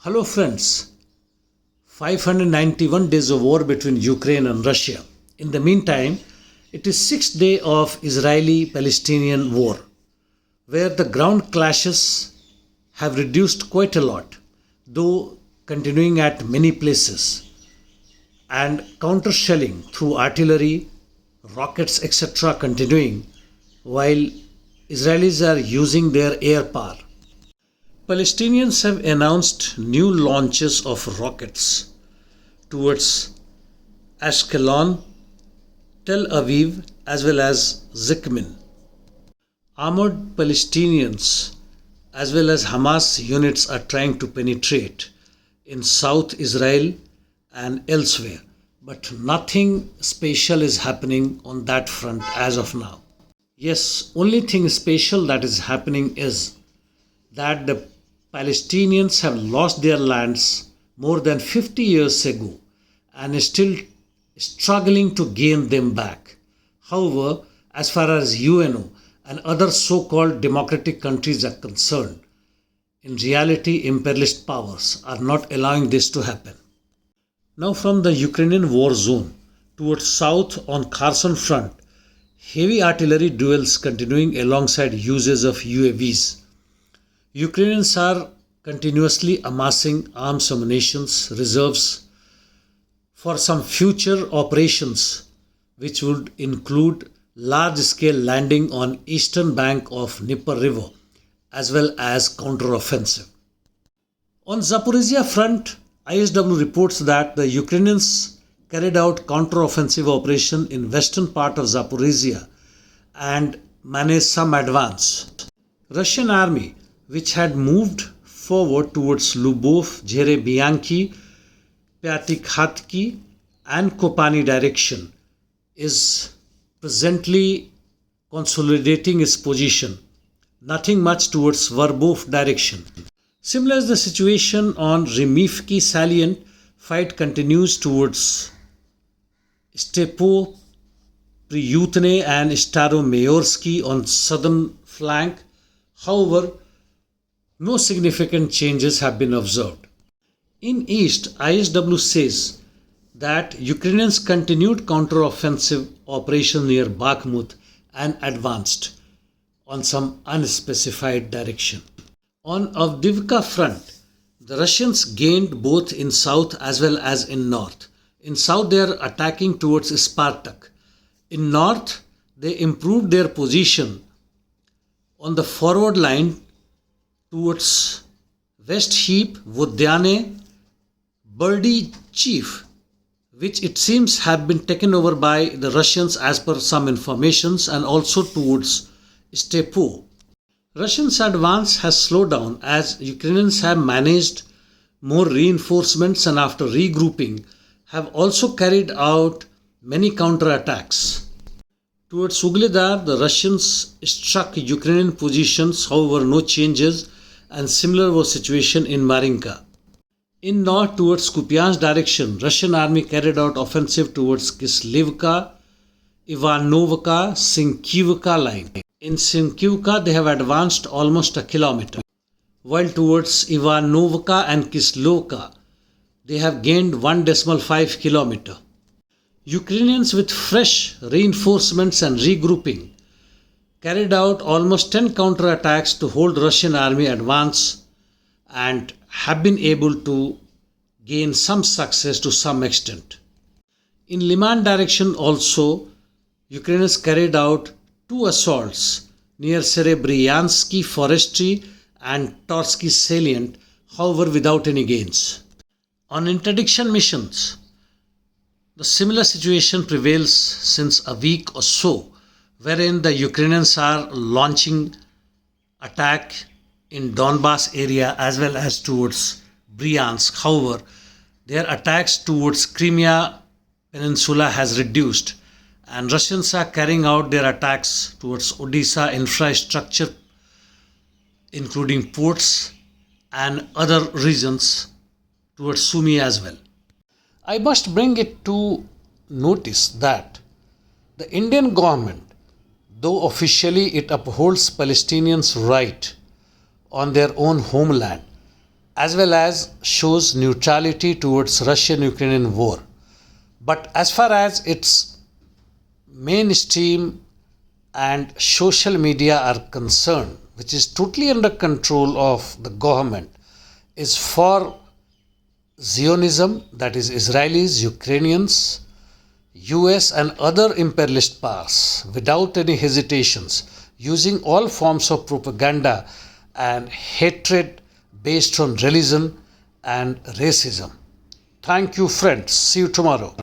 Hello friends, 591 days of war between Ukraine and Russia. In the meantime, it is sixth day of Israeli-Palestinian war, where the ground clashes have reduced quite a lot, though continuing at many places, and counter-shelling through artillery, rockets, etc. continuing, while Israelis are using their air power. Palestinians have announced new launches of rockets towards Ashkelon, Tel Aviv, as well as Zikmin. Armored Palestinians as well as Hamas units are trying to penetrate in South Israel and elsewhere, but nothing special is happening on that front as of now. Yes, only thing special that is happening is that the Palestinians have lost their lands more than 50 years ago and is still struggling to gain them back. However, as far as UNO and other so-called democratic countries are concerned, in reality, imperialist powers are not allowing this to happen. Now from the Ukrainian war zone towards south on Kherson front, heavy artillery duels continuing alongside uses of UAVs. Ukrainians are continuously amassing arms ammunition reserves for some future operations, which would include large-scale landing on eastern bank of Dnieper River, as well as counter-offensive. On Zaporizhia front, ISW reports that the Ukrainians carried out counter-offensive operation in western part of Zaporizhia and managed some advance. Russian army, which had moved forward towards Lubov, Jerebianki, Pyatikhatki and Kopani direction, is presently consolidating its position, nothing much towards Verbov direction. Similar is the situation on Rimivki salient. Fight continues towards Stepo, Priyutne and Staromayorsky on southern flank. However, no significant changes have been observed. In east, ISW says that Ukrainians continued counter-offensive operation near Bakhmut and advanced on some unspecified direction. On Avdiivka front, the Russians gained both in south as well as in north. In south, they are attacking towards Spartak. In north, they improved their position on the forward line towards West Heap, Vodyane, Birdy Chief, which it seems have been taken over by the Russians as per some informations, and also towards Stepo. Russians' advance has slowed down as Ukrainians have managed more reinforcements and after regrouping have also carried out many counterattacks. Towards Ugledar, the Russians struck Ukrainian positions, however no changes, and similar was situation in Marinka. In north towards Kupyansk direction, Russian army carried out offensive towards Kislivka, Ivanovka, Sinkivka line. In Sinkivka, they have advanced almost a kilometer, while towards Ivanovka and Kislovka, they have gained 1.5 kilometer. Ukrainians with fresh reinforcements and regrouping carried out almost 10 counterattacks to hold Russian army advance and have been able to gain some success to some extent. In Liman direction also, Ukrainians carried out two assaults near Serebryansky forestry and Torsky salient, however without any gains. On interdiction missions, the similar situation prevails since a week or so, wherein the Ukrainians are launching attack in Donbass area as well as towards Bryansk. However, their attacks towards Crimea Peninsula has reduced, and Russians are carrying out their attacks towards Odisha infrastructure, including ports and other regions towards Sumy as well. I must bring it to notice that the Indian government, though officially it upholds Palestinians' right on their own homeland, as well as shows neutrality towards Russian-Ukrainian war. But as far as its mainstream and social media are concerned, which is totally under control of the government, is for Zionism, that is Israelis, Ukrainians, US and other imperialist powers, without any hesitations, using all forms of propaganda and hatred based on religion and racism. Thank you, friends. See you tomorrow.